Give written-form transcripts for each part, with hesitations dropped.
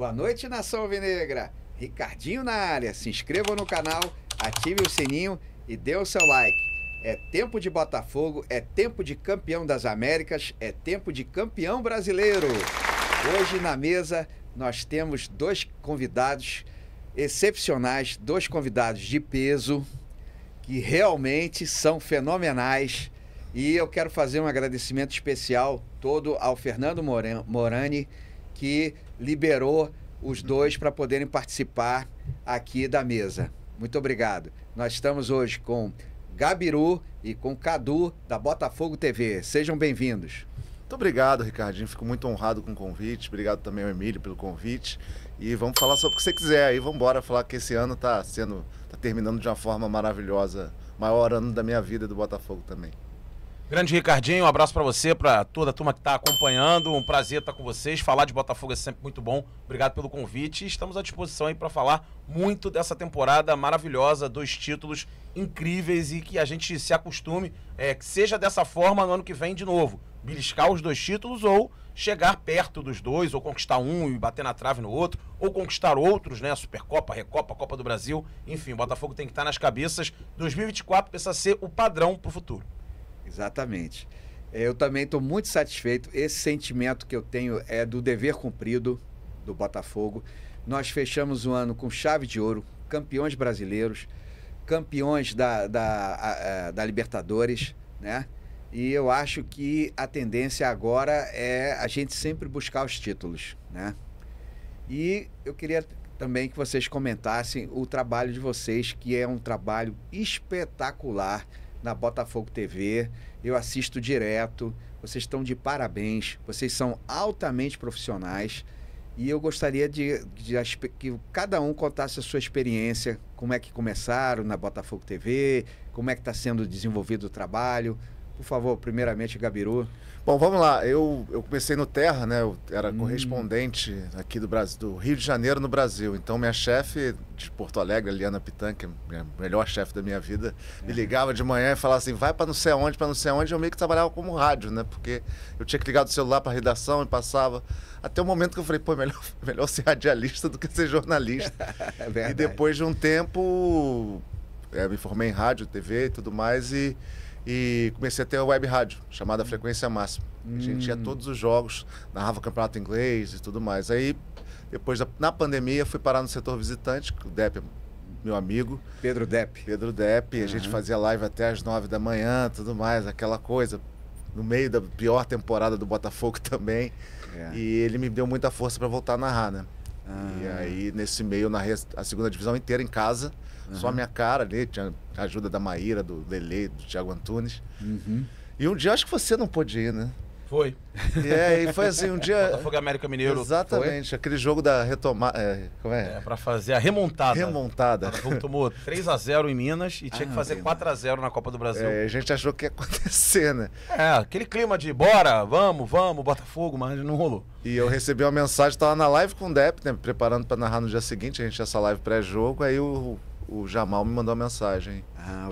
Boa noite, Nação Alvinegra. Ricardinho na área. Se inscreva no canal, ative o sininho e dê o seu like. É tempo de Botafogo, é tempo de campeão das Américas, é tempo de campeão brasileiro. Hoje na mesa nós temos dois convidados excepcionais, dois convidados de peso, que realmente são fenomenais. E eu quero fazer um agradecimento especial todo ao Fernando Morani, que liberou os dois para poderem participar aqui da mesa. Muito obrigado. Nós estamos hoje com Gabiru e com Cadu, da Botafogo TV. Sejam bem-vindos. Muito obrigado, Ricardinho. Fico muito honrado com o convite. Obrigado também ao Emílio pelo convite. E vamos falar sobre o que você quiser aí. Vamos embora falar que esse ano tá terminando de uma forma maravilhosa. Maior ano da minha vida do Botafogo também. Grande Ricardinho, um abraço pra você, pra toda a turma que tá acompanhando. Um prazer estar com vocês. Falar de Botafogo é sempre muito bom. Obrigado pelo convite. Estamos à disposição aí pra falar muito dessa temporada maravilhosa, 2 títulos incríveis e que a gente se acostume, que seja dessa forma no ano que vem de novo. Beliscar os 2 títulos ou chegar perto dos 2, ou conquistar um e bater na trave no outro, ou conquistar outros, né? Supercopa, Recopa, Copa do Brasil. Enfim, o Botafogo tem que estar nas cabeças. 2024 precisa ser o padrão pro futuro. Exatamente. Eu também estou muito satisfeito. Esse sentimento que eu tenho é do dever cumprido do Botafogo. Nós fechamos o ano com chave de ouro, campeões brasileiros, campeões da Libertadores, né? E eu acho que a tendência agora é a gente sempre buscar os títulos, né? E eu queria também que vocês comentassem o trabalho de vocês, que é um trabalho espetacular na Botafogo TV. Eu assisto direto, vocês estão de parabéns, vocês são altamente profissionais e eu gostaria que cada um contasse a sua experiência, como é que começaram na Botafogo TV, como é que está sendo desenvolvido o trabalho. Por favor, primeiramente, Gabiru. Bom, vamos lá. Eu comecei no Terra, né? Eu era correspondente aqui do Brasil, do Rio de Janeiro no Brasil. Então, minha chefe de Porto Alegre, Liana Pitan, que é a melhor chefe da minha vida, me ligava de manhã e falava assim, vai para não sei aonde, para não sei aonde. Eu meio que trabalhava como rádio, né? Porque eu tinha que ligar do celular para a redação e passava. Até o momento que eu falei, pô, melhor ser radialista do que ser jornalista. É verdade. E depois de um tempo, me formei em rádio, TV e tudo mais e comecei a ter a web rádio, chamada Frequência Máxima. A gente ia todos os jogos, narrava campeonato inglês e tudo mais. Aí, depois, na pandemia, fui parar no setor visitante, que o Depp é meu amigo. Pedro Depp. A gente fazia live até às 9 da manhã, tudo mais, aquela coisa. No meio da pior temporada do Botafogo também. E ele me deu muita força para voltar a narrar, né? E aí, nesse meio, eu narrei a segunda divisão inteira em casa. Só a minha cara ali, tinha a ajuda da Maíra, do Lele, do Thiago Antunes. E um dia, acho que você não pôde ir, né? Foi. E foi assim, um dia... Botafogo e América Mineiro. Exatamente, foi? Aquele jogo da retomada... como é? Pra fazer a remontada. Remontada. O Botafogo tomou 3-0 em Minas e tinha que fazer 4-0 na Copa do Brasil. A gente achou que ia acontecer, né? Aquele clima de bora, vamos, Botafogo, mas não rolou. E eu recebi uma mensagem, tava na live com o Depp, né, preparando para narrar no dia seguinte, a gente tinha essa live pré-jogo, aí o Jamal me mandou uma mensagem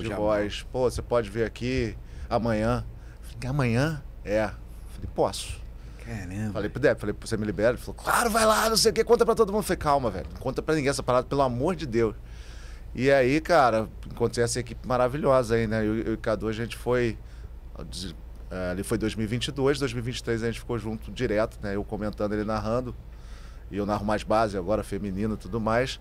de voz. Pô, você pode vir aqui amanhã? Falei, amanhã? Falei, posso. Caramba. Falei pro Depp, você me libera? Ele falou, claro, vai lá, não sei o que, conta pra todo mundo. Falei, calma, velho, não conta pra ninguém essa parada, pelo amor de Deus. E aí, cara, encontrei essa equipe maravilhosa aí, né? Eu e o Cadu, a gente foi... ali foi 2022, 2023 a gente ficou junto direto, né? Eu comentando, ele narrando. E eu narro mais base agora, feminino e tudo mais.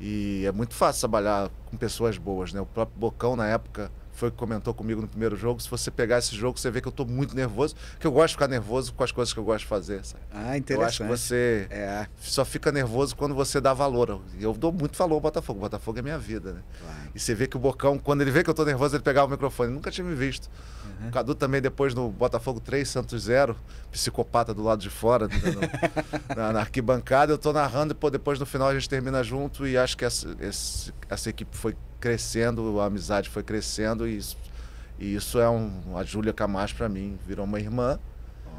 E é muito fácil trabalhar com pessoas boas, né? O próprio Bocão, na época, foi o que comentou comigo no primeiro jogo. Se você pegar esse jogo, você vê que eu tô muito nervoso, que eu gosto de ficar nervoso com as coisas que eu gosto de fazer, sabe? Interessante. Eu acho que você só fica nervoso quando você dá valor. E eu dou muito valor ao Botafogo. O Botafogo é minha vida, né? Claro. E você vê que o Bocão, quando ele vê que eu tô nervoso, ele pegava o microfone. Nunca tinha me visto. O Cadu também, depois no Botafogo 3, Santos 0, psicopata do lado de fora, na arquibancada, eu tô narrando e depois no final a gente termina junto e acho que essa equipe foi crescendo, a amizade foi crescendo e isso é a Júlia Camacho para mim, virou uma irmã.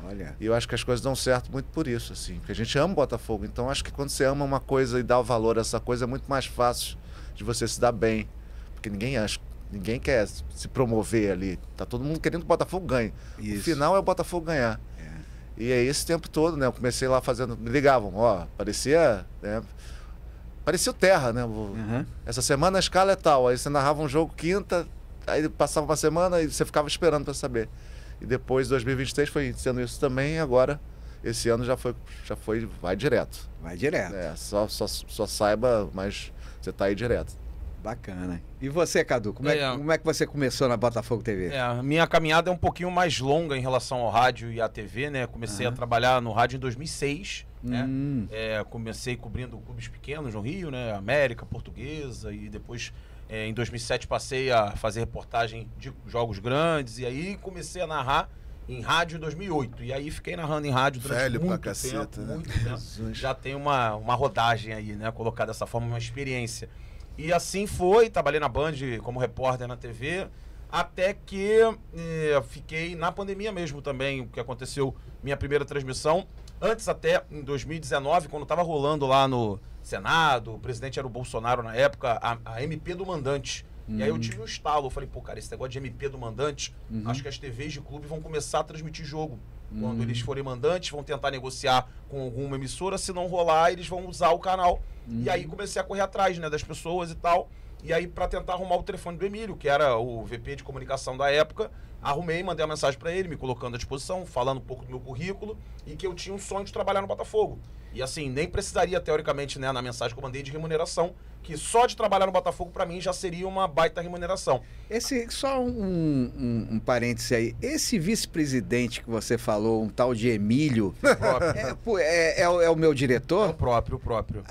Olha. E eu acho que as coisas dão certo muito por isso, assim, porque a gente ama o Botafogo, então acho que quando você ama uma coisa e dá o valor a essa coisa é muito mais fácil de você se dar bem, porque ninguém quer se promover ali, tá todo mundo querendo que o Botafogo ganhe. Isso. O final é o Botafogo ganhar. E aí esse tempo todo, né? Eu comecei lá fazendo... Me ligavam, ó, parecia... Né, parecia o Terra, né? Essa semana a escala é tal. Aí você narrava um jogo quinta, aí passava uma semana e você ficava esperando para saber. E depois, 2023, foi sendo isso também. E agora, esse ano já foi, vai direto. Vai direto. É, só saiba, mas você tá aí direto. Bacana. E você, Cadu, como é que você começou na Botafogo TV? A minha caminhada é um pouquinho mais longa em relação ao rádio e à TV, né? Comecei a trabalhar no rádio em 2006, né? Comecei cobrindo clubes pequenos no Rio, né? América, Portuguesa, e depois, em 2007, passei a fazer reportagem de jogos grandes, e aí comecei a narrar em rádio em 2008. E aí fiquei narrando em rádio durante muito tempo, né? Muito tempo. Já tem uma rodagem aí, né? Colocar dessa forma, uma experiência. E assim foi, trabalhei na Band como repórter na TV, até que fiquei na pandemia mesmo também, o que aconteceu, minha primeira transmissão. Antes até, em 2019, quando estava rolando lá no Senado, o presidente era o Bolsonaro na época, a MP do Mandante. E aí eu tive um estalo, eu falei, pô, cara, esse negócio de MP do Mandante, acho que as TVs de clube vão começar a transmitir jogo. Quando eles forem mandantes, vão tentar negociar com alguma emissora, se não rolar, eles vão usar o canal. E aí comecei a correr atrás, né, das pessoas e tal. E aí, para tentar arrumar o telefone do Emílio, que era o VP de comunicação da época, arrumei, mandei uma mensagem para ele, me colocando à disposição, falando um pouco do meu currículo e que eu tinha um sonho de trabalhar no Botafogo. E assim, nem precisaria, teoricamente, né, na mensagem que eu mandei, de remuneração, que só de trabalhar no Botafogo, para mim, já seria uma baita remuneração. Só um parêntese aí. Esse vice-presidente que você falou, um tal de Emílio, é o meu diretor? É o próprio.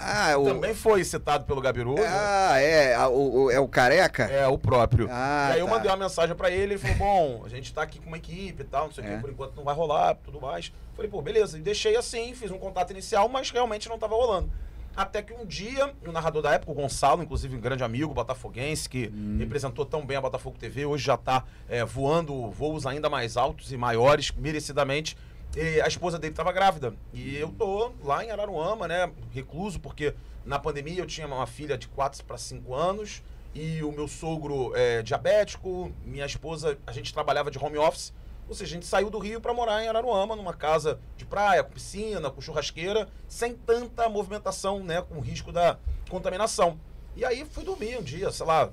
Também foi citado pelo Gabiru. É o Careca? É, o próprio. E aí eu tá. mandei uma mensagem pra ele falou, bom, a gente tá aqui com uma equipe e tal, não sei o que, por enquanto não vai rolar, tudo mais. Falei, pô, beleza. E deixei assim, fiz um contato inicial, mas realmente não tava rolando. Até que um dia, o narrador da época, o Gonçalo, inclusive um grande amigo botafoguense, que representou tão bem a Botafogo TV, hoje já tá voando voos ainda mais altos e maiores, merecidamente. E a esposa dele estava grávida. E eu tô lá em Araruama, né, recluso, porque na pandemia eu tinha uma filha de 4 para 5 anos, e o meu sogro é diabético, minha esposa, a gente trabalhava de home office. Ou seja, a gente saiu do Rio para morar em Araruama, numa casa de praia, com piscina, com churrasqueira, sem tanta movimentação, né, com risco da contaminação. E aí fui dormir um dia, sei lá,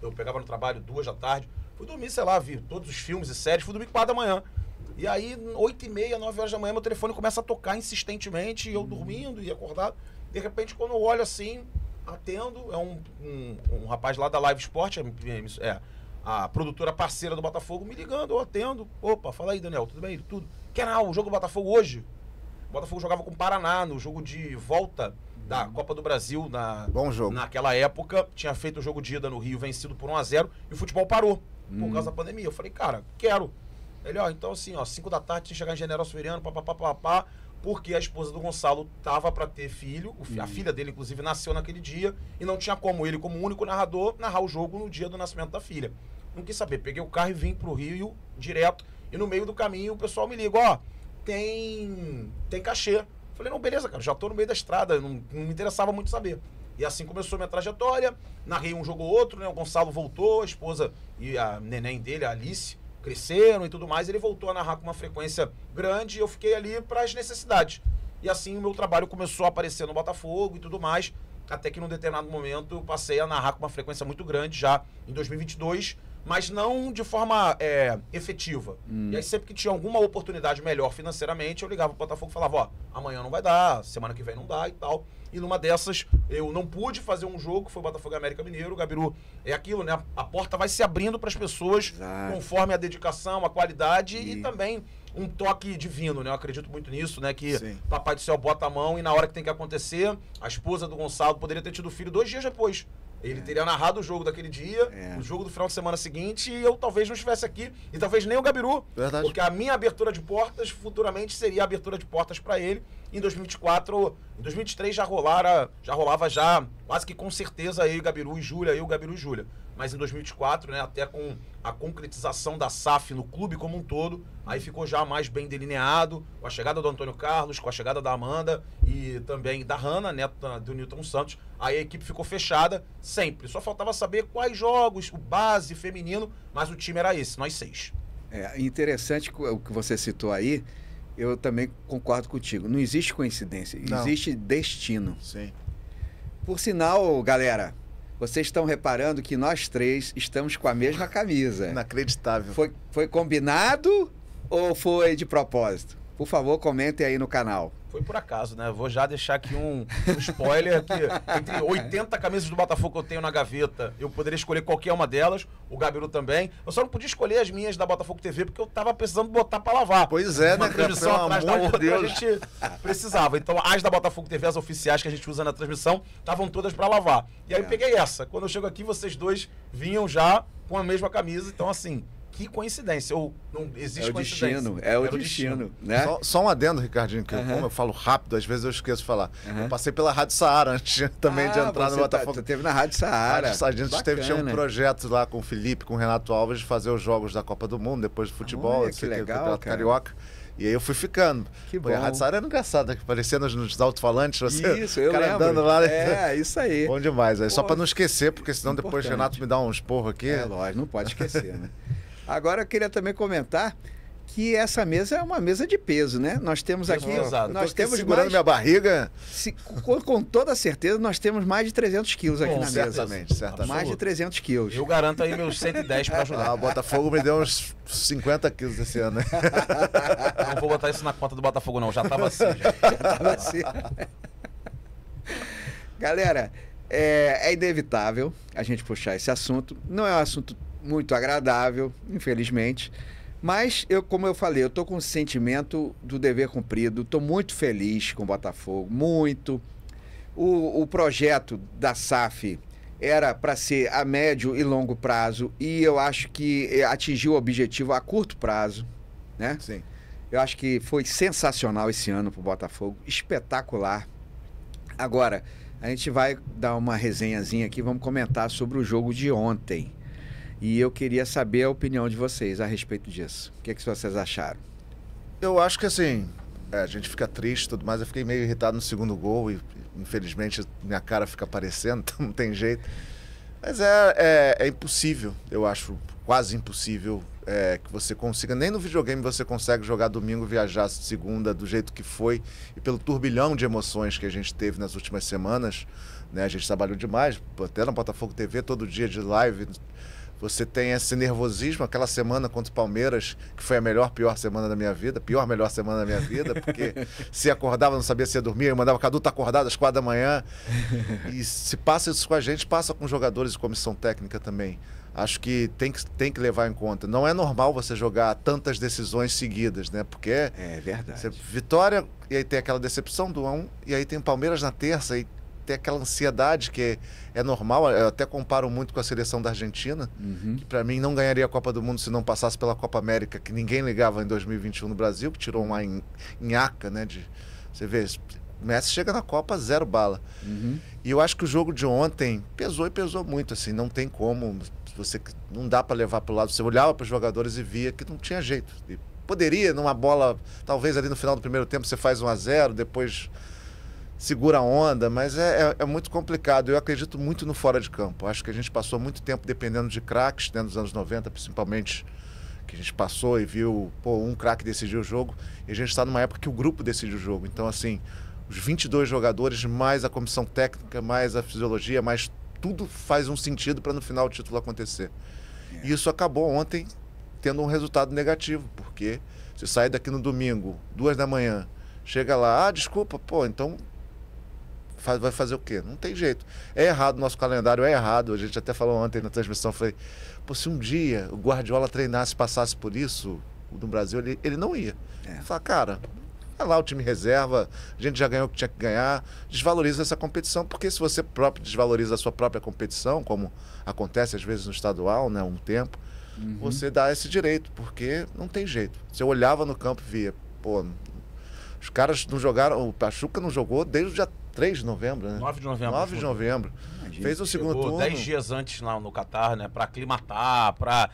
eu pegava no trabalho 2 da tarde, fui dormir, sei lá, vi todos os filmes e séries, fui dormir 4 da manhã. E aí, 8h30, 9 horas da manhã, meu telefone começa a tocar insistentemente, e eu dormindo e acordado. De repente, quando eu olho assim, atendo, é um rapaz lá da Live Sport, a produtora parceira do Botafogo, me ligando, eu atendo. Opa, fala aí, Daniel, tudo bem? Tudo. O jogo do Botafogo hoje. O Botafogo jogava com o Paraná no jogo de volta da Copa do Brasil. Bom jogo. Naquela época, tinha feito o jogo de ida no Rio, vencido por 1-0, e o futebol parou por causa da pandemia. Eu falei, cara, quero. Ele, então assim, 5 da tarde, tinha que chegar em General Severiano, porque a esposa do Gonçalo tava para ter filho, a filha dele, inclusive, nasceu naquele dia, e não tinha como ele, como único narrador, narrar o jogo no dia do nascimento da filha. Não quis saber, peguei o carro e vim pro Rio direto, e no meio do caminho o pessoal me liga, tem cachê. Falei, não, beleza, cara, já tô no meio da estrada, não me interessava muito saber. E assim começou minha trajetória, narrei um jogo ou outro, né, o Gonçalo voltou, a esposa e a neném dele, a Alice, cresceram e tudo mais, ele voltou a narrar com uma frequência grande e eu fiquei ali para as necessidades. E assim o meu trabalho começou a aparecer no Botafogo e tudo mais, até que num determinado momento eu passei a narrar com uma frequência muito grande já em 2022, mas não de forma efetiva. E aí sempre que tinha alguma oportunidade melhor financeiramente, eu ligava pro Botafogo e falava, amanhã não vai dar, semana que vem não dá e tal. E numa dessas, eu não pude fazer um jogo, que foi o Botafogo e América Mineiro. O Gabiru é aquilo, né? A porta vai se abrindo para as pessoas, conforme a dedicação, a qualidade e também um toque divino, né? Eu acredito muito nisso, né? Que Papai do Céu bota a mão e na hora que tem que acontecer, a esposa do Gonçalo poderia ter tido filho 2 dias depois. Ele teria narrado o jogo daquele dia, o jogo do final de semana seguinte, e eu talvez não estivesse aqui, e talvez nem o Gabiru. Verdade. Porque a minha abertura de portas, futuramente, seria a abertura de portas para ele. Em 2024, em 2023 já rolava quase que com certeza eu, Gabiru e Júlia. Mas em 2024, né, até com a concretização da SAF no clube como um todo, aí ficou já mais bem delineado, com a chegada do Antônio Carlos, com a chegada da Amanda e também da Hanna, neta do Newton Santos, aí a equipe ficou fechada sempre. Só faltava saber quais jogos, o base feminino, mas o time era esse, nós 6. Interessante o que você citou aí. eu também concordo contigo. Não existe coincidência, Não. existe destino. Sim. Por sinal, galera, vocês estão reparando que nós três estamos com a mesma camisa. Inacreditável. Foi combinado ou foi de propósito? Por favor, comentem aí no canal. Foi por acaso, né? Vou já deixar aqui um spoiler que entre 80 camisas do Botafogo que eu tenho na gaveta, eu poderia escolher qualquer uma delas, o Gabiru também. Eu só não podia escolher as minhas da Botafogo TV porque eu tava precisando botar pra lavar. Pois é, uma né, cara? transmissão Pelo atrás da amor de outra, Deus. a gente precisava. Então as da Botafogo TV, as oficiais que a gente usa na transmissão, estavam todas pra lavar. E aí eu peguei essa. Quando eu chego aqui, vocês dois vinham já com a mesma camisa. Então assim, que coincidência. Ou não existe coincidência. É o Era destino, né? Só um adendo, Ricardinho, que como eu falo rápido, às vezes eu esqueço de falar. Eu passei pela Rádio Saara antes também de entrar no Botafogo. Você teve na Rádio Saara. A gente tinha um projeto lá com o Felipe, com o Renato Alves, de fazer os jogos da Copa do Mundo, depois do futebol, Olha, que legal, Campeonato cara. Carioca. E aí eu fui ficando. Que Pô, a bom. Rádio Saara era engraçada, parecia nos alto-falantes, você, Isso, eu o cara lembro. andando lá. É, isso aí. Bom demais. Aí, só Pô, pra não esquecer, porque senão depois o importante. Renato me dá um esporro aqui. É lógico, não pode esquecer, né? Agora eu queria também comentar que essa mesa é uma mesa de peso, né? Nós temos aqui, pesado. nós Tô aqui temos segurando mais, minha barriga. com toda certeza, nós temos mais de 300 quilos aqui Bom, na mesa. Certamente. Mais de 300 quilos. Eu garanto aí meus 110 pra ajudar. Ah, o Botafogo me deu uns 50 quilos esse ano. Não vou botar isso na conta do Botafogo, não. Já tava assim, já. Tava assim. Galera, é inevitável a gente puxar esse assunto. Não é um assunto muito agradável, infelizmente. Mas, como eu falei, eu tô com o sentimento do dever cumprido. Tô muito feliz com o Botafogo, muito. O projeto da SAF era para ser a médio e longo prazo e eu acho que atingiu o objetivo a curto prazo, né? Sim. Eu acho que foi sensacional esse ano pro Botafogo, espetacular. Agora, a gente vai dar uma resenhazinha aqui, vamos comentar sobre o jogo de ontem. E eu queria saber a opinião de vocês a respeito disso. O que vocês acharam? Eu acho que assim, a gente fica triste e tudo mais. Eu fiquei meio irritado no segundo gol e infelizmente minha cara fica aparecendo, então não tem jeito. Mas é impossível, eu acho quase impossível que você consiga. Nem no videogame você consegue jogar domingo, viajar segunda do jeito que foi. E pelo turbilhão de emoções que a gente teve nas últimas semanas, né? A gente trabalhou demais, até na Botafogo TV, todo dia de live. Você tem esse nervosismo, aquela semana contra o Palmeiras, que foi a melhor semana da minha vida, melhor semana da minha vida, porque se acordava, não sabia se ia dormir, eu mandava o Cadu tá acordado às 4 da manhã. E se passa isso com a gente, passa com jogadores e comissão técnica também. Acho que tem que levar em conta. Não é normal você jogar tantas decisões seguidas, né? Porque É verdade. vitória, e aí tem aquela decepção do 1, e aí tem o Palmeiras na terça, e tem aquela ansiedade que é normal. Eu até comparo muito com a seleção da Argentina, que para mim não ganharia a Copa do Mundo se não passasse pela Copa América, que ninguém ligava em 2021 no Brasil, que tirou uma nhaca, né? Você vê, o Messi chega na Copa 0 bala. E eu acho que o jogo de ontem pesou e pesou muito, assim, não tem como, não dá para levar para o lado. Você olhava para os jogadores e via que não tinha jeito. E poderia, numa bola, talvez ali no final do primeiro tempo você faz 1-0, depois segura a onda, mas é muito complicado. Eu acredito muito no fora de campo. Acho que a gente passou muito tempo dependendo de craques, né, nos anos 90, principalmente, que a gente passou e viu, um craque decidiu o jogo, e a gente está numa época que o grupo decide o jogo. Então, assim, os 22 jogadores, mais a comissão técnica, mais a fisiologia, mais tudo faz um sentido para no final o título acontecer. E isso acabou ontem tendo um resultado negativo, porque você sai daqui no domingo, 2 da manhã, chega lá, desculpa, então vai fazer o quê? Não tem jeito. É errado, nosso calendário é errado. A gente até falou ontem na transmissão, falei, se um dia o Guardiola treinasse, passasse por isso, no Brasil, ele não ia. Fala, cara, vai lá o time reserva, a gente já ganhou o que tinha que ganhar, desvaloriza essa competição, porque se você próprio desvaloriza a sua própria competição, como acontece às vezes no estadual, né, um tempo, você dá esse direito, porque não tem jeito. Você olhava no campo e via, os caras não jogaram, o Pachuca não jogou desde o dia 3 de novembro, né? 9 de novembro. 9 de novembro. Imagina, Fez o segundo Chegou turno. 10 dias antes lá no Catar, né? Pra aclimatar, pra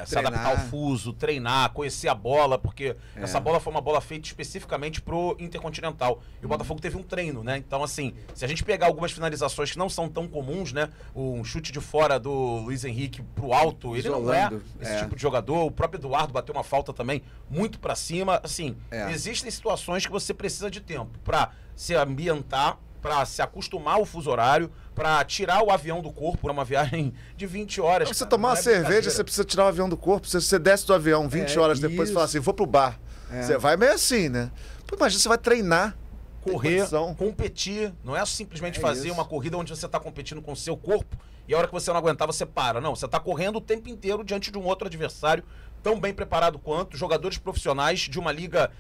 se adaptar ao fuso, treinar, conhecer a bola, porque essa bola foi uma bola feita especificamente pro Intercontinental. E o Botafogo teve um treino, né? Então, assim, se a gente pegar algumas finalizações que não são tão comuns, né? Um chute de fora do Luiz Henrique pro alto, ele não é esse tipo de jogador. O próprio Eduardo bateu uma falta também muito pra cima. Assim, existem situações que você precisa de tempo pra se ambientar, para se acostumar ao fuso horário, para tirar o avião do corpo por uma viagem de 20 horas. Pra você tomar uma cerveja, você precisa tirar o avião do corpo. Você desce do avião 20 horas depois e fala assim, vou pro bar. Você vai meio assim, né? Pô, imagina, você vai treinar, correr, competir. Não é simplesmente fazer uma corrida onde você está competindo com o seu corpo e a hora que você não aguentar, você para. Não, você está correndo o tempo inteiro diante de um outro adversário tão bem preparado quanto jogadores profissionais de uma liga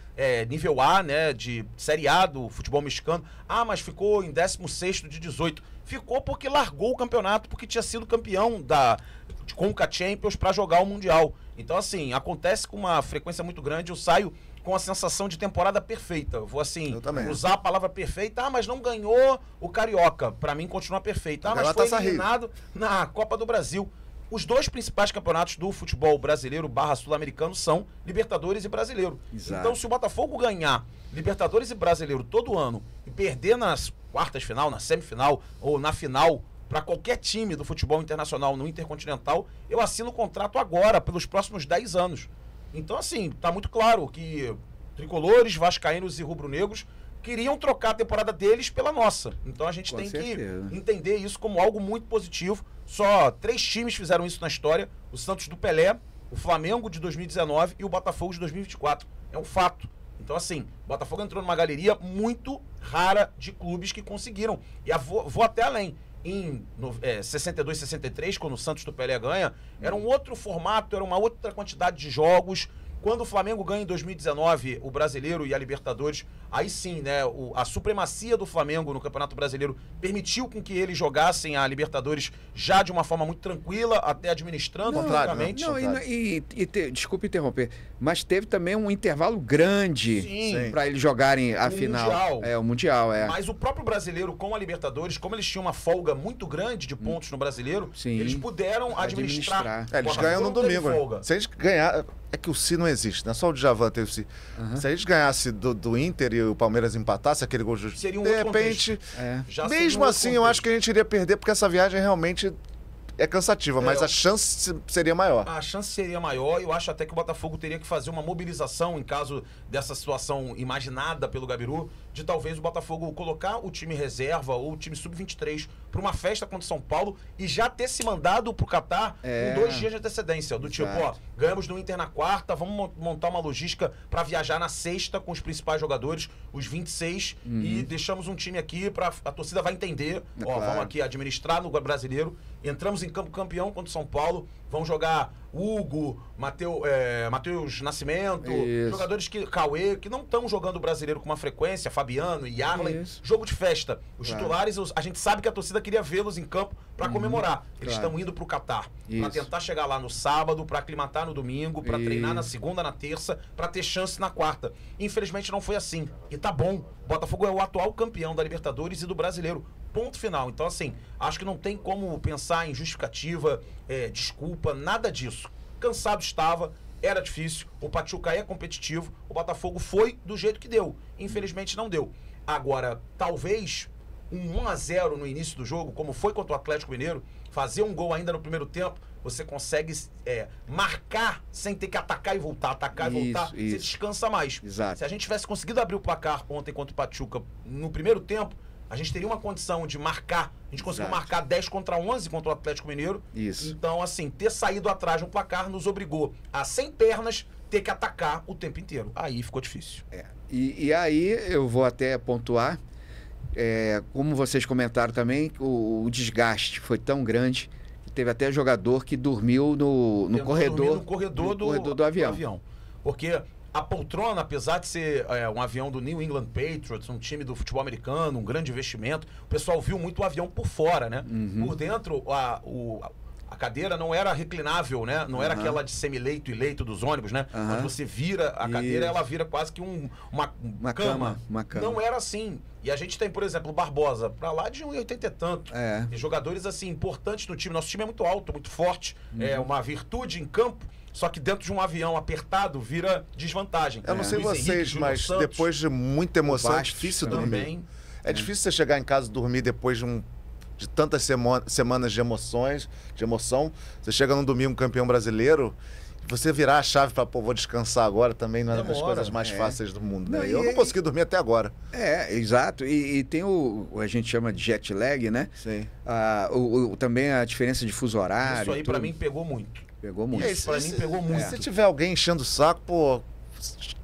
nível A, né, de Série A do futebol mexicano. Ah, mas ficou em 16º de 18. Ficou porque largou o campeonato, porque tinha sido campeão da Conca Champions para jogar o Mundial. Então, assim, acontece com uma frequência muito grande. Eu saio com a sensação de temporada perfeita. Eu vou, assim, usar a palavra perfeita. Ah, mas não ganhou o Carioca. Para mim, continua perfeita. Ah, mas foi eliminado na Copa do Brasil. Os dois principais campeonatos do futebol brasileiro / sul-americano são Libertadores e Brasileiro. Exato. Então, se o Botafogo ganhar Libertadores e Brasileiro todo ano e perder nas quartas de final, na semifinal ou na final para qualquer time do futebol internacional no Intercontinental, eu assino o contrato agora, pelos próximos 10 anos. Então, assim, tá muito claro que tricolores, vascaínos e rubro-negros queriam trocar a temporada deles pela nossa. Então a gente tem que entender isso como algo muito positivo. Só 3 times fizeram isso na história: o Santos do Pelé, o Flamengo de 2019 e o Botafogo de 2024. É um fato. Então, assim, o Botafogo entrou numa galeria muito rara de clubes que conseguiram. E vou até além. Em 62, 63, quando o Santos do Pelé ganha, era um outro formato, era uma outra quantidade de jogos. Quando o Flamengo ganha em 2019 o Brasileiro e a Libertadores, aí sim, né, a supremacia do Flamengo no Campeonato Brasileiro permitiu com que eles jogassem a Libertadores já de uma forma muito tranquila, até administrando tranquilamente. Desculpe interromper, mas teve também um intervalo grande para eles jogarem a final. Mundial. O Mundial, Mas o próprio Brasileiro com a Libertadores, como eles tinham uma folga muito grande de pontos no Brasileiro, eles puderam administrar. Eles ganham no domingo. Se a gente ganhar... É que o Si não existe, né? Só o Djavan teve o Si. Se a gente ganhasse do Inter e o Palmeiras empatasse aquele gol justo, seria um de repente... Mesmo assim, eu acho que a gente iria perder, porque essa viagem realmente é cansativa, mas a chance seria maior. A chance seria maior. Eu acho até que o Botafogo teria que fazer uma mobilização em caso dessa situação imaginada pelo Gabiru, de talvez o Botafogo colocar o time reserva ou o time sub-23 para uma festa contra o São Paulo e já ter se mandado pro Catar com 2 dias de antecedência. Do tipo, ganhamos do Inter na quarta, vamos montar uma logística para viajar na sexta com os principais jogadores, os 26, e deixamos um time aqui para a torcida vai entender. Vamos aqui administrar no Brasileiro. Entramos em campo campeão contra o São Paulo. Vão jogar Hugo, Matheus Nascimento, jogadores Cauê, que não estão jogando o Brasileiro com uma frequência, Fabiano e Arlen. Jogo de festa. Os titulares, a gente sabe que a torcida queria vê-los em campo para comemorar. Eles estão indo para o Catar para tentar chegar lá no sábado, para aclimatar no domingo, para treinar na segunda, na terça, para ter chance na quarta. Infelizmente não foi assim. E tá bom. O Botafogo é o atual campeão da Libertadores e do Brasileiro. Ponto final. Então, assim, acho que não tem como pensar em justificativa, desculpa, nada disso. Cansado estava, era difícil, o Pachuca é competitivo, o Botafogo foi do jeito que deu. Infelizmente não deu. Agora, talvez um 1-0 no início do jogo, como foi contra o Atlético Mineiro, fazer um gol ainda no primeiro tempo, você consegue marcar sem ter que atacar e voltar, você descansa mais. Exato. Se a gente tivesse conseguido abrir o placar ontem contra o Pachuca no primeiro tempo, a gente teria uma condição de marcar. A gente conseguiu marcar 10 contra 11 contra o Atlético Mineiro. Isso. Então, assim, ter saído atrás no placar nos obrigou a, sem pernas, ter que atacar o tempo inteiro. Aí ficou difícil. E aí eu vou até pontuar, como vocês comentaram também, o desgaste foi tão grande que teve até jogador que dormiu no corredor do avião. Porque a poltrona, apesar de ser um avião do New England Patriots, um time do futebol americano, um grande investimento, o pessoal viu muito o avião por fora, né? Por dentro, A cadeira não era reclinável, né? Não era aquela de semileito e leito dos ônibus, né? Quando você vira a cadeira, ela vira quase que uma cama. Uma cama. Não era assim. E a gente tem, por exemplo, o Barbosa, pra lá de 1,80 e tanto. E jogadores, assim, importantes no time. Nosso time é muito alto, muito forte. É uma virtude em campo. Só que dentro de um avião apertado vira desvantagem. Eu não sei Luiz vocês, Henrique, Júnior mas Santos, depois de muita emoção, é difícil dormir. também. É difícil você chegar em casa e dormir depois de tantas semanas de emoções, de emoção. Você chega num domingo campeão brasileiro, você virar a chave para, pô, vou descansar agora, também não é das coisas mais fáceis do mundo, né? Eu não consegui dormir até agora. Exato. E tem a gente chama de jet lag, né? Sim. Também a diferença de fuso horário. Isso aí para mim pegou muito. Pegou muito. Isso pra mim pegou muito. Se tiver alguém enchendo o saco, pô,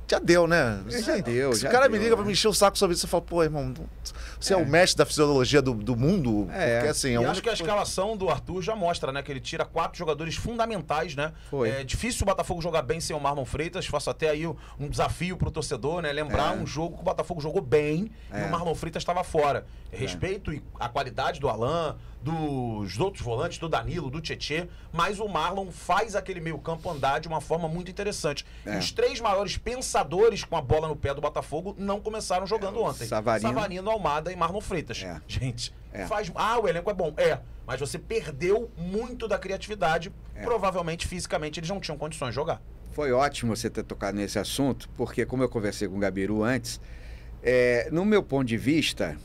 já deu, né? Já deu. Se o cara me liga pra me encher o saco sobre isso, eu falo, pô, irmão, você é o mestre da fisiologia do mundo? Porque assim, e acho que a escalação do Arthur já mostra, né? Que ele tira 4 jogadores fundamentais, né? É difícil o Botafogo jogar bem sem o Marlon Freitas. Faço até aí um desafio pro torcedor, né? Lembrar um jogo que o Botafogo jogou bem e o Marlon Freitas estava fora. Respeito a qualidade do Alan, dos outros volantes, do Danilo, do Tietê, mas o Marlon faz aquele meio-campo andar de uma forma muito interessante. E os 3 maiores pensadores com a bola no pé do Botafogo não começaram jogando ontem. Savarino, Almada e Marlon Freitas. Gente, o elenco é bom. Mas você perdeu muito da criatividade. Provavelmente, fisicamente, eles não tinham condições de jogar. Foi ótimo você ter tocado nesse assunto, porque como eu conversei com o Gabiru antes, no meu ponto de vista,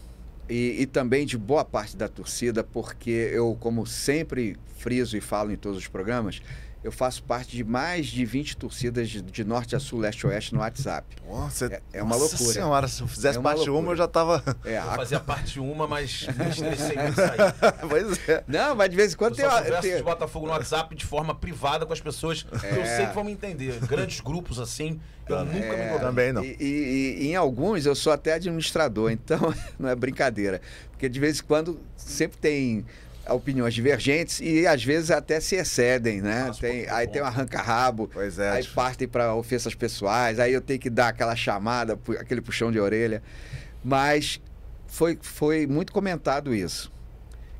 e também de boa parte da torcida, porque eu, como sempre friso e falo em todos os programas, eu faço parte de mais de 20 torcidas de norte a sul, leste a oeste no WhatsApp. Nossa, é uma loucura. Nossa senhora, se eu fizesse parte 1, eu já tava... Eu fazia parte 1, mas me estressei muito sair. Pois é. Não, mas de vez em quando eu só converso de Botafogo no WhatsApp de forma privada com as pessoas que eu sei que vão me entender. Grandes grupos assim, eu nunca me envolvi. Também não. E em alguns eu sou até administrador, então não é brincadeira. Porque de vez em quando sempre tem opiniões divergentes e às vezes até se excedem, né? Aí tem um arranca-rabo, aí partem para ofensas pessoais, aí eu tenho que dar aquela chamada, aquele puxão de orelha. Mas foi muito comentado isso.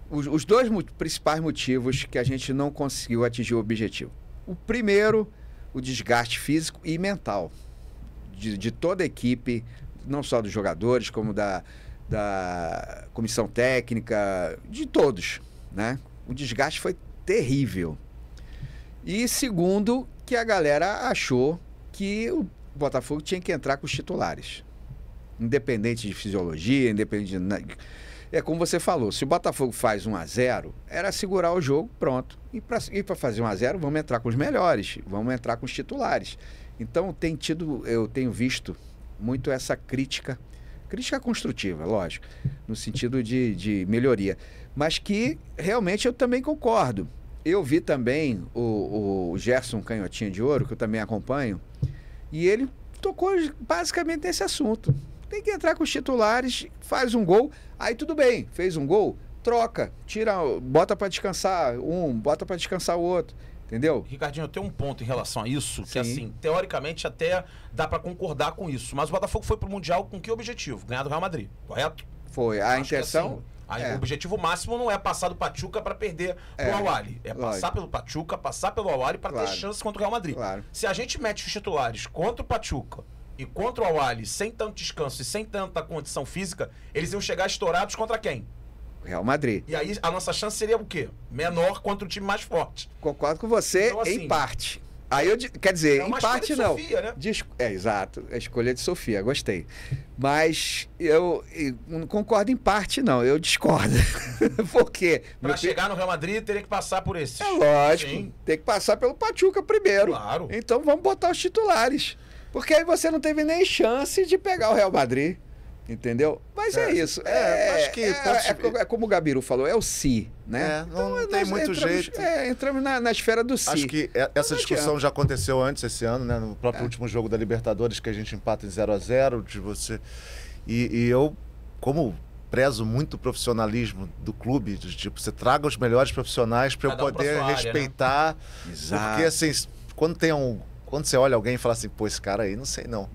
Os 2 principais motivos que a gente não conseguiu atingir o objetivo. O primeiro, o desgaste físico e mental de toda a equipe, não só dos jogadores, como da comissão técnica, de todos, né? O desgaste foi terrível. E segundo, que a galera achou que o Botafogo tinha que entrar com os titulares. Independente de fisiologia, independente de... É como você falou, se o Botafogo faz 1-0, era segurar o jogo, pronto. E para fazer 1-0, vamos entrar com os melhores, vamos entrar com os titulares. Então eu tenho visto muito essa crítica construtiva, lógico, no sentido de melhoria. Mas que realmente eu também concordo. Eu vi também o Gerson Canhotinha de Ouro, que eu também acompanho, e ele tocou basicamente nesse assunto. Tem que entrar com os titulares, faz um gol, aí tudo bem, fez um gol, troca, bota para descansar bota para descansar o outro. Entendeu? Ricardinho, eu tenho um ponto em relação a isso, que assim, teoricamente até dá para concordar com isso, mas o Botafogo foi pro Mundial com que objetivo? Ganhar do Real Madrid, correto? Foi. A intenção... O objetivo máximo não é passar do Pachuca para perder pro Al-Ahly. É passar pelo Pachuca, passar pelo Al-Ahly para ter chance contra o Real Madrid. Se a gente mete os titulares contra o Pachuca e contra o Al-Ahly sem tanto descanso e sem tanta condição física, eles iam chegar estourados contra quem? Real Madrid. E aí a nossa chance seria o quê? Menor contra o time mais forte. Concordo com você, então, assim, em parte. Aí quer dizer, em parte não. Sofia, né? Exato, a escolha de Sofia, gostei. Mas eu não concordo em parte, não. Eu discordo. Por quê? Para chegar no Real Madrid, teria que passar por esses. É lógico. Sim. Tem que passar pelo Pachuca primeiro. Claro. Então vamos botar os titulares. Porque aí você não teve nem chance de pegar o Real Madrid. Entendeu? Mas é isso. Acho que é como o Gabiru falou, é o si, né? Não tem muito jeito. Entramos na esfera do si. Acho que essa discussão já aconteceu antes esse ano, né? No próprio último jogo da Libertadores, que a gente empata em 0-0 de você. E eu, como prezo muito o profissionalismo do clube, tipo, você traga os melhores profissionais para eu poder respeitar. Né? Exato. Porque assim, quando tem Quando você olha alguém e fala assim, pô, esse cara aí, não sei não.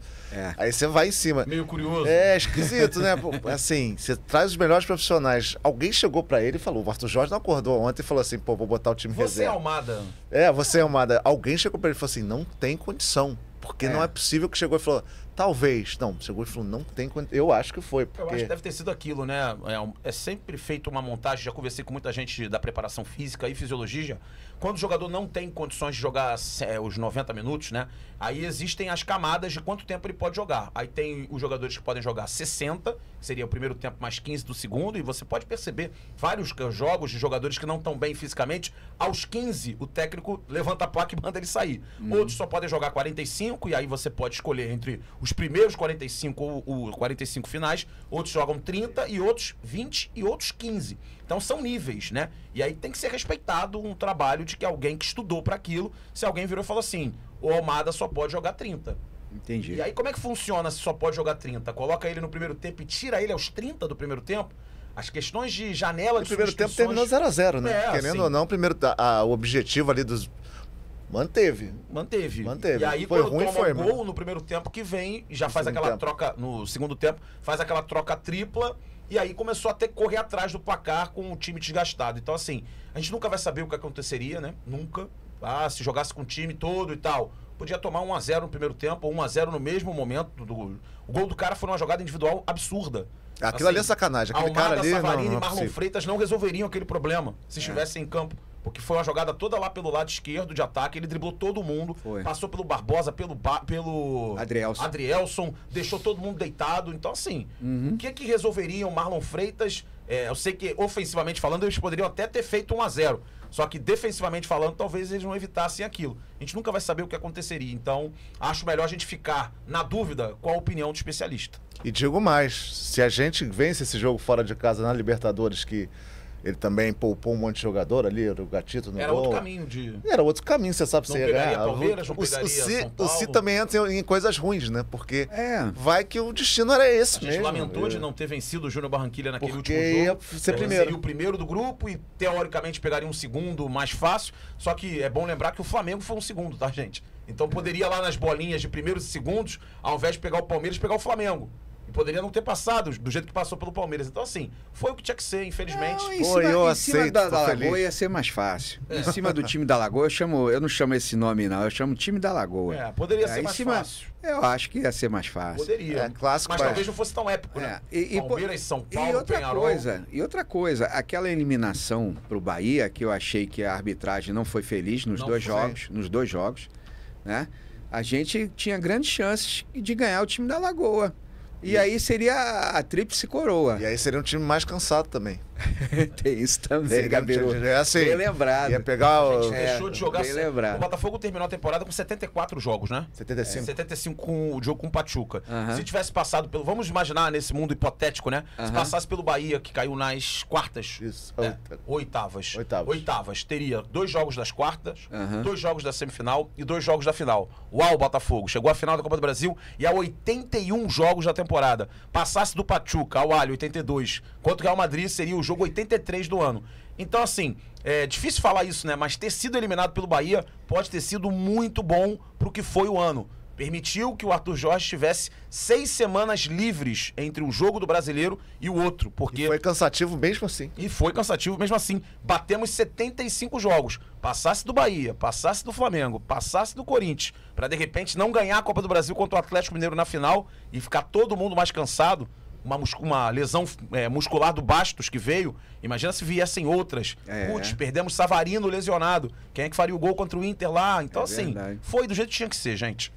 Aí você vai em cima. Meio curioso. É esquisito, né? Pô, assim, você traz os melhores profissionais. Alguém chegou pra ele e falou, o Arthur Jorge não acordou ontem e falou assim, pô, vou botar o time Você é reserva. Almada. Você é Almada. Alguém chegou pra ele e falou assim, não tem condição. Porque não é possível que chegou e falou, talvez. Não, chegou e falou, não tem condição. Eu acho que foi. Porque... Eu acho que deve ter sido aquilo, né? É sempre feito uma montagem, já conversei com muita gente da preparação física e fisiologia. Quando o jogador não tem condições de jogar os 90 minutos, né? Aí existem as camadas de quanto tempo ele pode jogar. Aí tem os jogadores que podem jogar 60, que seria o primeiro tempo mais 15 do segundo, e você pode perceber vários jogos de jogadores que não estão bem fisicamente. Aos 15, o técnico levanta a placa e manda ele sair. Outros só podem jogar 45, e aí você pode escolher entre os primeiros 45 ou os 45 finais. Outros jogam 30 e outros 20 e outros 15. Então são níveis, né? E aí tem que ser respeitado um trabalho de que alguém que estudou para aquilo, se alguém virou e falou assim, o Almada só pode jogar 30. Entendi. E aí como é que funciona se só pode jogar 30? Coloca ele no primeiro tempo e tira ele aos 30 do primeiro tempo? As questões de janela de O primeiro tempo terminou 0-0, né? Querendo assim, ou não, o objetivo ali dos... Manteve. E aí, foi quando ruim, toma foi um gol no primeiro tempo que vem, já faz aquela troca, no segundo tempo, faz aquela troca tripla, e aí começou a ter que correr atrás do placar com o time desgastado. Então, assim, a gente nunca vai saber o que aconteceria, né? Nunca. Se jogasse com o time todo e tal, podia tomar 1-0 no primeiro tempo, ou 1-0 no mesmo momento. O gol do cara foi uma jogada individual absurda. Aquilo ali é sacanagem. Aquele Almada, cara ali Savarino não e é Marlon possível. Freitas não resolveriam aquele problema se estivessem em campo. Porque foi uma jogada toda lá pelo lado esquerdo de ataque, ele driblou todo mundo, passou pelo Barbosa, pelo Adrielson, deixou todo mundo deitado. Então, assim, o que resolveriam Marlon Freitas? Eu sei que, ofensivamente falando, eles poderiam até ter feito 1-0. Só que, defensivamente falando, talvez eles não evitassem aquilo. A gente nunca vai saber o que aconteceria. Então, acho melhor a gente ficar na dúvida com a opinião do especialista. E digo mais, se a gente vence esse jogo fora de casa na Libertadores, que ele também poupou um monte de jogador ali, o Gatito no gol. Era outro caminho de... Era outro caminho, você sabe se não ia pegaria ganhar. Palmeiras, não pegaria São O Paulo. Si também entra em coisas ruins, né? Porque vai que o destino era esse A gente mesmo. lamentou de não ter vencido o Júnior Barranquilla naquele Porque último jogo. ia ser primeiro. Seria o primeiro do grupo e, teoricamente, pegaria um segundo mais fácil. Só que é bom lembrar que o Flamengo foi um segundo, tá, gente? Então poderia lá nas bolinhas de primeiros e segundos, ao invés de pegar o Palmeiras, pegar o Flamengo. E poderia não ter passado do jeito que passou pelo Palmeiras. Então, assim, foi o que tinha que ser, infelizmente. Em cima da Lagoa ia ser mais fácil. Em cima do time da Lagoa, eu não chamo esse nome, não. Eu chamo time da Lagoa. Poderia ser mais fácil. Eu acho que ia ser mais fácil. Poderia. Clássico, mas talvez não fosse tão épico, né? Palmeiras, São Paulo, Peñarol. E outra coisa, aquela eliminação pro Bahia, que eu achei que a arbitragem não foi feliz nos dois jogos, né? A gente tinha grandes chances de ganhar o time da Lagoa. E aí seria a tríplice coroa. E aí seria um time mais cansado também. Tem isso também, Gabiru. Assim, bem lembrado. Ia pegar A gente deixou de jogar. Bem lembrado. O Botafogo terminou a temporada com 74 jogos, né? 75. 75 com o jogo com o Pachuca. Se tivesse passado pelo... Vamos imaginar nesse mundo hipotético, né? Se passasse pelo Bahia, que caiu nas quartas. Isso. Oitavas. Teria 2 jogos das quartas, 2 jogos da semifinal e 2 jogos da final. Uau, Botafogo. Chegou à final da Copa do Brasil e a 81 jogos da temporada. Passasse do Pachuca ao Alho, 82. Quanto o Real Madrid seria o jogo 83 do ano. Então, assim, é difícil falar isso, né? Mas ter sido eliminado pelo Bahia pode ter sido muito bom pro que foi o ano. Permitiu que o Arthur Jorge tivesse 6 semanas livres entre um jogo do Brasileiro e o outro. Porque... E foi cansativo mesmo assim. Batemos 75 jogos. Passasse do Bahia, passasse do Flamengo, passasse do Corinthians, para de repente não ganhar a Copa do Brasil contra o Atlético Mineiro na final e ficar todo mundo mais cansado. Uma lesão muscular do Bastos que veio. Imagina se viessem outras. Putz, perdemos Savarino lesionado. Quem é que faria o gol contra o Inter lá? Então, verdade. foi do jeito que tinha que ser, gente.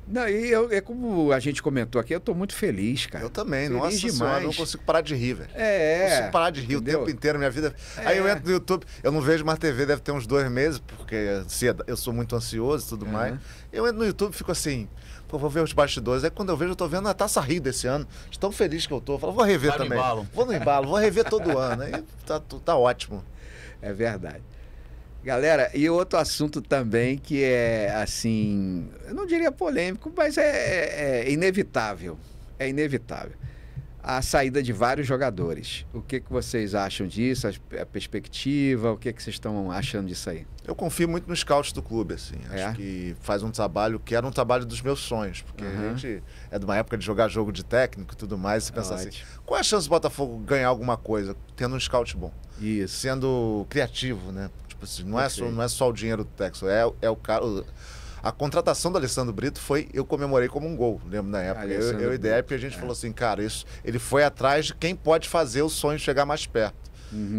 Não, e como a gente comentou aqui, eu tô muito feliz, cara. Eu também, feliz nossa demais. senhora, eu não consigo parar de rir, velho. Não consigo parar de rir entendeu? o tempo inteiro, minha vida. Aí eu entro no YouTube, eu não vejo mais TV, deve ter uns 2 meses, porque eu sou muito ansioso e tudo mais. Eu entro no YouTube e fico assim, pô, vou ver os bastidores. Aí quando eu vejo, eu tô vendo a Taça Rio desse ano, de tão feliz que eu tô. Eu falo, vou rever Vai no também. embalo. Vou no embalo, vou rever todo ano. Aí tá ótimo. É verdade. Galera, e outro assunto também que é, assim, eu não diria polêmico, mas é inevitável. É inevitável. a saída de vários jogadores. O que vocês acham disso? A perspectiva? O que vocês estão achando disso aí? Eu confio muito nos scouts do clube, assim. Acho que faz um trabalho que era um trabalho dos meus sonhos. Porque a gente é de uma época de jogar jogo de técnico e tudo mais. E você pensa assim, qual é a chance do Botafogo ganhar alguma coisa tendo um scout bom? Isso. Sendo criativo, né? Tipo assim, não é só o dinheiro do Texas, é o cara... A contratação do Alessandro Brito eu comemorei como um gol, lembro na época. Eu e Depp, a gente falou assim, cara, ele foi atrás de quem pode fazer o sonho chegar mais perto.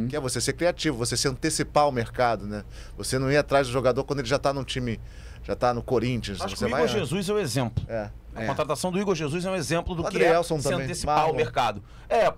Que é você ser criativo, você se antecipar ao mercado, né? Você não ir atrás do jogador quando ele já está num time, já está no Corinthians. Acho que o Igor Jesus é o exemplo. A contratação do Igor Jesus é um exemplo do que é se antecipar ao mercado.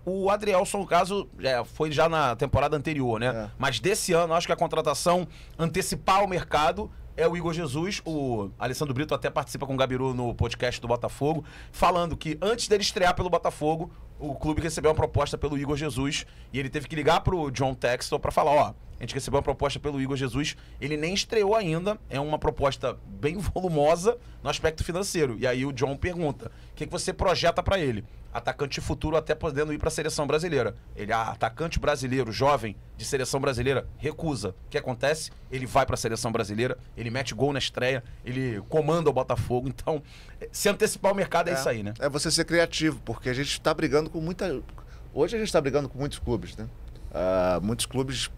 O Adrielson, no caso, foi já na temporada anterior, né? Mas desse ano, acho que a contratação antecipar o mercado é o Igor Jesus. O Alessandro Brito até participa com o Gabiru no podcast do Botafogo, falando que antes dele estrear pelo Botafogo, o clube recebeu uma proposta pelo Igor Jesus e ele teve que ligar pro John Textor para falar, a gente recebeu uma proposta pelo Igor Jesus, ele nem estreou ainda, é uma proposta bem volumosa no aspecto financeiro. E aí o John pergunta, o que você projeta para ele? Atacante futuro até podendo ir para a seleção brasileira. Ele, atacante brasileiro, jovem, de seleção brasileira, recusa. O que acontece? Ele vai para a seleção brasileira, ele mete gol na estreia, ele comanda o Botafogo. Então, se antecipar o mercado é isso aí, né? É você ser criativo, porque a gente está brigando com muita... Hoje a gente está brigando com muitos clubes, né? Muitos clubes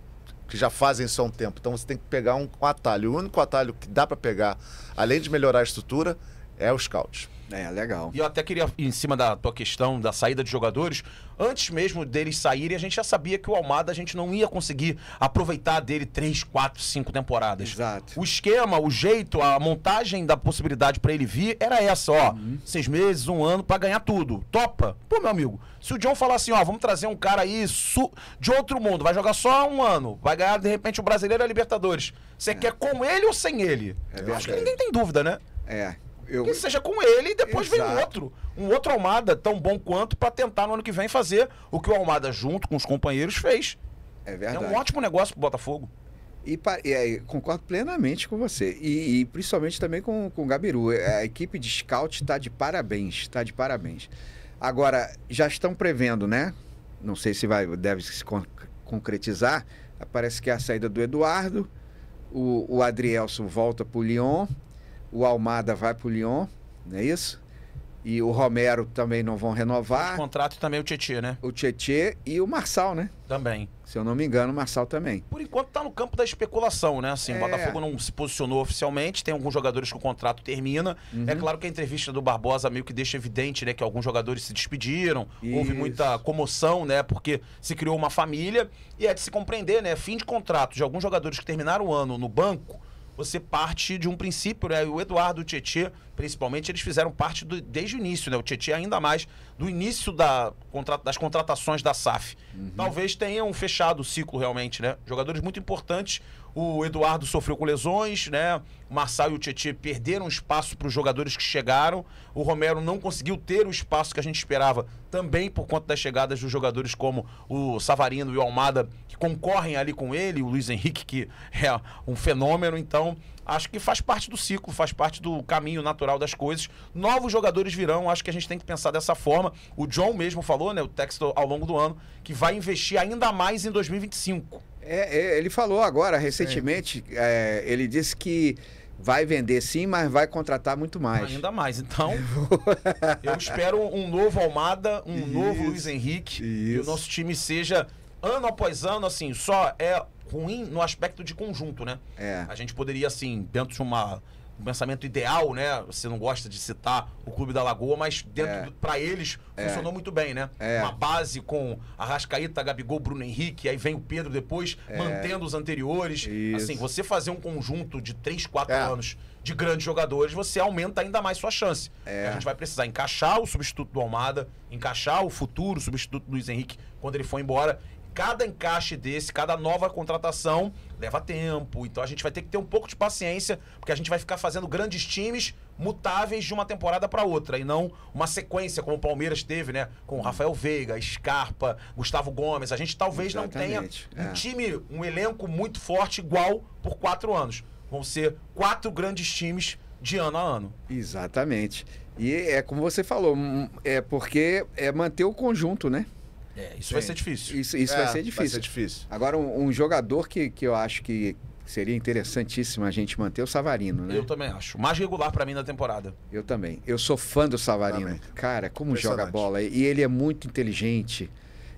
que já fazem isso há um tempo. Então você tem que pegar um atalho. O único atalho que dá para pegar, além de melhorar a estrutura, é o scout. Legal. E eu até queria, em cima da tua questão da saída de jogadores, antes mesmo deles saírem, a gente já sabia que o Almada a gente não ia conseguir aproveitar dele 3, 4, 5 temporadas. Exato. O esquema, o jeito, a montagem da possibilidade para ele vir era essa, 6 meses, 1 ano para ganhar tudo. Topa? Pô, meu amigo, se o John falar assim, vamos trazer um cara aí de outro mundo, vai jogar só 1 ano, vai ganhar de repente o Brasileiro e a Libertadores. Você quer com ele ou sem ele? Eu acho que ninguém tem dúvida, né? Que seja com ele e depois vem um outro Almada tão bom quanto para tentar no ano que vem fazer o que o Almada junto com os companheiros fez. É verdade. É um ótimo negócio pro Botafogo. E concordo plenamente com você. E principalmente também com o Gabiru. A equipe de scout está de parabéns, Agora, já estão prevendo, né? Não sei se deve se concretizar. Parece que é a saída do Eduardo, o Adrielson volta para o Lyon, o Almada vai para o Lyon, não é isso? E o Romero também não vão renovar. O contrato também o Tietê, né? O Tietê e o Marçal, né? Também. Se eu não me engano, o Marçal também. Por enquanto tá no campo da especulação, né? Assim, o Botafogo não se posicionou oficialmente, tem alguns jogadores que o contrato termina. É claro que a entrevista do Barbosa meio que deixa evidente, né, que alguns jogadores se despediram, houve muita comoção, né, porque se criou uma família e é de se compreender, né, fim de contrato de alguns jogadores que terminaram o ano no banco, você parte de um princípio, né? O Eduardo e o Tietê, principalmente, eles fizeram parte desde o início, né? O Tietê ainda mais do início das contratações da SAF. Talvez tenham fechado o ciclo realmente, né? Jogadores muito importantes. O Eduardo sofreu com lesões, né? O Marçal e o Tietê perderam espaço para os jogadores que chegaram. O Romero não conseguiu ter o espaço que a gente esperava, também por conta das chegadas dos jogadores como o Savarino e o Almada, que concorrem ali com ele, o Luiz Henrique, que é um fenômeno. Então, acho que faz parte do ciclo, faz parte do caminho natural das coisas. Novos jogadores virão, acho que a gente tem que pensar dessa forma. O John mesmo falou, né, o Textor, ao longo do ano, que vai investir ainda mais em 2025. Ele falou agora, recentemente, ele disse que vai vender sim, mas vai contratar muito mais. Ainda mais. Então, eu espero um novo Almada, novo Luiz Henrique, e o nosso time seja, ano após ano, assim, só é ruim no aspecto de conjunto, né? A gente poderia, assim, dentro de um pensamento ideal, né? Você não gosta de citar o Clube da Lagoa, mas dentro para eles funcionou muito bem, né? Uma base com Arrascaíta, Gabigol, Bruno Henrique, aí vem o Pedro depois, mantendo os anteriores. Isso. Assim, você fazer um conjunto de 3, 4 anos de grandes jogadores, você aumenta ainda mais sua chance. A gente vai precisar encaixar o substituto do Almada, encaixar o futuro substituto do Luiz Henrique quando ele for embora. Cada encaixe desse, cada nova contratação leva tempo. Então a gente vai ter que ter um pouco de paciência, porque a gente vai ficar fazendo grandes times mutáveis de uma temporada para outra, e não uma sequência como o Palmeiras teve, né? Com Rafael Veiga, Scarpa, Gustavo Gomes. A gente talvez não tenha um time, um elenco muito forte igual por 4 anos. Vão ser 4 grandes times de ano a ano. Exatamente. E é como você falou, é porque é manter o conjunto, né? Isso vai ser difícil. Isso vai ser difícil. Vai ser difícil. Agora, um jogador que eu acho que seria interessantíssimo a gente manter é o Savarino, né? Eu também acho. Mais regular pra mim na temporada. Eu também. Eu sou fã do Savarino. Também. Cara, como joga bola. E ele é muito inteligente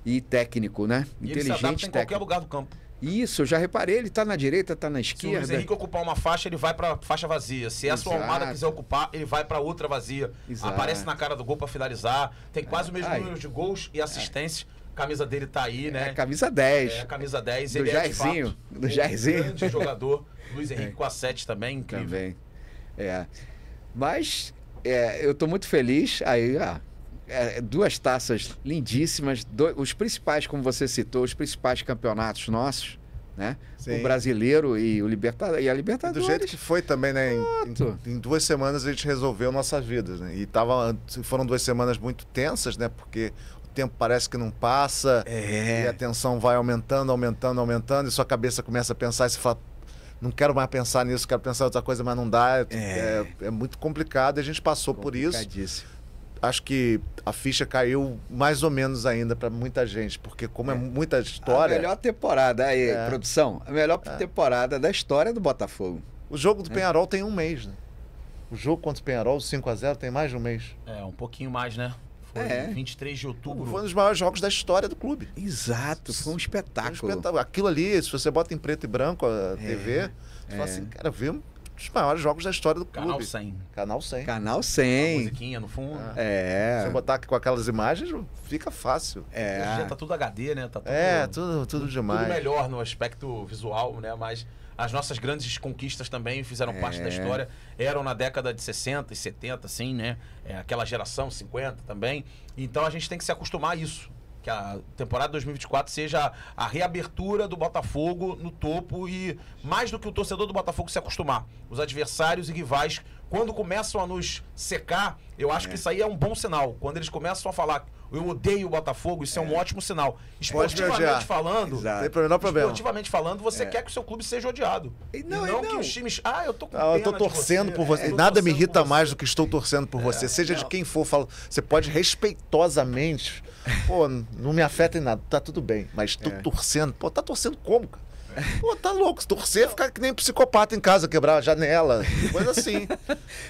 e técnico, né? E ele se adapta em qualquer lugar do campo. Isso, eu já reparei. Ele tá na direita, tá na Se o esquerda. Luiz Henrique ocupar uma faixa, ele vai pra faixa vazia. Se essa Almada quiser ocupar, ele vai pra outra vazia. Exato. Aparece na cara do gol pra finalizar. Tem quase o mesmo número de gols e assistências. A camisa dele tá aí, né? É, camisa 10. É, camisa 10. Do Ele Jairzinho. É, de fato, Do Jairzinho. Um grande jogador. Luiz Henrique com a 7 também, incrível. Também. Mas eu tô muito feliz. Aí, duas taças lindíssimas. Os principais, como você citou, os principais campeonatos nossos, né? Sim. O brasileiro e o Libertadores. E a E Libertadores. do jeito que foi também, né? Em 2 semanas a gente resolveu nossas vidas, né? E foram 2 semanas muito tensas, né? Porque o tempo parece que não passa. E a tensão vai aumentando, aumentando, aumentando. E sua cabeça começa a pensar e você fala, não quero mais pensar nisso, quero pensar em outra coisa, mas não dá. É muito complicado. E a gente passou por isso. Acho que a ficha caiu mais ou menos ainda para muita gente, porque como é muita história... A melhor temporada, aí, produção, a melhor temporada da história do Botafogo. O jogo do Peñarol tem 1 mês, né? O jogo contra o Peñarol, 5-0, tem mais de 1 mês. Um pouquinho mais, né? Foi 23 de outubro. Foi um dos maiores jogos da história do clube. Exato, foi um espetáculo. Aquilo ali, se você bota em preto e branco a TV, você fala assim, cara, vimos os maiores jogos da história do clube. Canal 100. Canal 100. Canal 100. A musiquinha no fundo. Se você botar aqui com aquelas imagens, fica fácil. Hoje já tá tudo HD, né? Tá tudo, tudo demais. Tudo melhor no aspecto visual, né? Mas as nossas grandes conquistas também fizeram parte da história. Eram na década de 60 e 70, assim, né? Aquela geração, 50 também. Então a gente tem que se acostumar a isso. Que a temporada 2024 seja a reabertura do Botafogo no topo e mais do que o torcedor do Botafogo se acostumar. Os adversários e rivais, quando começam a nos secar, eu acho que isso aí é um bom sinal. Quando eles começam a falar, eu odeio o Botafogo, isso é um ótimo sinal. Esportivamente falando, esportivamente falando, você quer que o seu clube seja odiado. E não que os times... eu tô com pena eu tô torcendo por você. Nada me irrita mais do que estou torcendo por você. Seja de quem for, você pode respeitosamente... Pô, não me afeta em nada, tá tudo bem. Mas tô torcendo. Pô, tá torcendo como, cara? Pô, tá louco. Se torcer, ficar que nem psicopata em casa, quebrar a janela, coisa assim.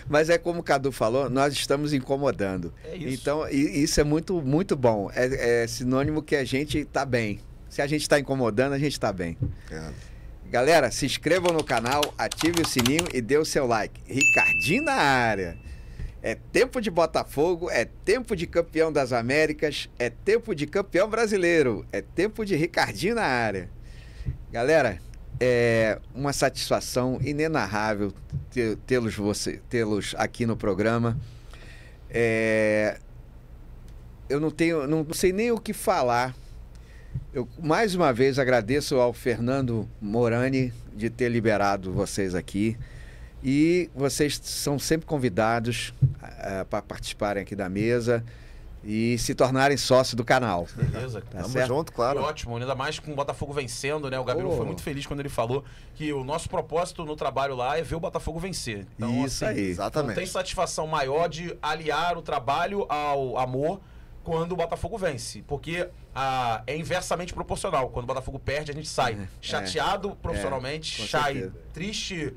Mas é como o Cadu falou, nós estamos incomodando. É isso. Então, isso é muito, muito bom. É sinônimo que a gente tá bem. Se a gente tá incomodando, a gente tá bem. Galera, se inscrevam no canal, ative o sininho e dê o seu like. Ricardinho na área. É tempo de Botafogo, é tempo de campeão das Américas, é tempo de campeão brasileiro, é tempo de Ricardinho na área. Galera, é uma satisfação inenarrável tê-los aqui no programa. Eu não sei nem o que falar. Eu, mais uma vez, agradeço ao Fernando Morani de ter liberado vocês aqui. E vocês são sempre convidados para participarem aqui da mesa e se tornarem sócios do canal. Beleza. Tamo junto, claro. Foi ótimo, ainda mais com o Botafogo vencendo, né? O Gabriel foi muito feliz quando ele falou que o nosso propósito no trabalho lá é ver o Botafogo vencer. Então, isso aí. Exatamente. Não tem satisfação maior de aliar o trabalho ao amor quando o Botafogo vence, porque é inversamente proporcional. Quando o Botafogo perde, a gente sai chateado profissionalmente, sai triste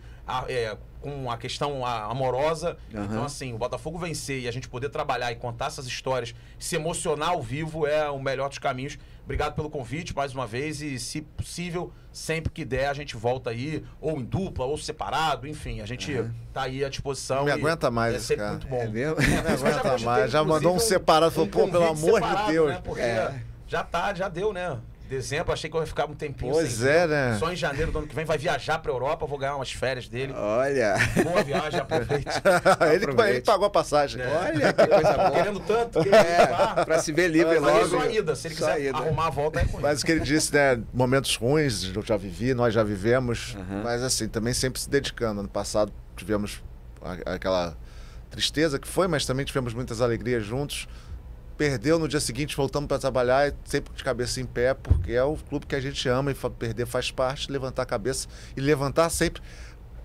com a questão amorosa. Então, assim, o Botafogo vencer e a gente poder trabalhar e contar essas histórias, se emocionar ao vivo é o melhor dos caminhos. Obrigado pelo convite mais uma vez e, se possível, sempre que der, a gente volta aí, ou em dupla, ou separado, enfim, a gente tá aí à disposição. Não me aguenta mais, é sempre cara. muito bom. É mesmo? Não me aguenta mais. Já mandou um separado, falou, pô, pelo amor de Deus. Né? Porque já deu, né? Dezembro, achei que eu ia ficar um tempinho pois sem né? Só em janeiro do ano que vem vai viajar pra Europa, vou ganhar umas férias dele. Olha! Boa viagem, aproveite. Ele pagou a passagem. Olha, que coisa boa. Querendo tanto, pra se ver livre logo. Só ida. Se ele quiser arrumar a volta, é com ele. Mas o que ele disse, né? Momentos ruins, eu já vivi, nós já vivemos. Mas assim, também sempre se dedicando. Ano passado tivemos aquela tristeza que foi, mas também tivemos muitas alegrias juntos. Perdeu, no dia seguinte voltamos para trabalhar e sempre de cabeça em pé, porque é o clube que a gente ama e perder faz parte, levantar a cabeça e levantar sempre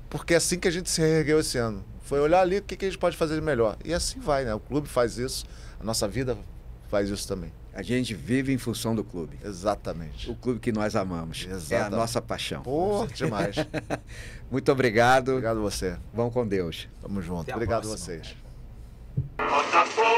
porque é assim que a gente se reergueu esse ano. Foi olhar ali o que a gente pode fazer de melhor. E assim vai, né? O clube faz isso, a nossa vida faz isso também. A gente vive em função do clube. Exatamente. O clube que nós amamos. Exatamente. É a nossa paixão. Pô, demais. Muito obrigado. Obrigado a você. Vão com Deus. Tamo junto. Até a Obrigado a próxima. vocês. Botafogo!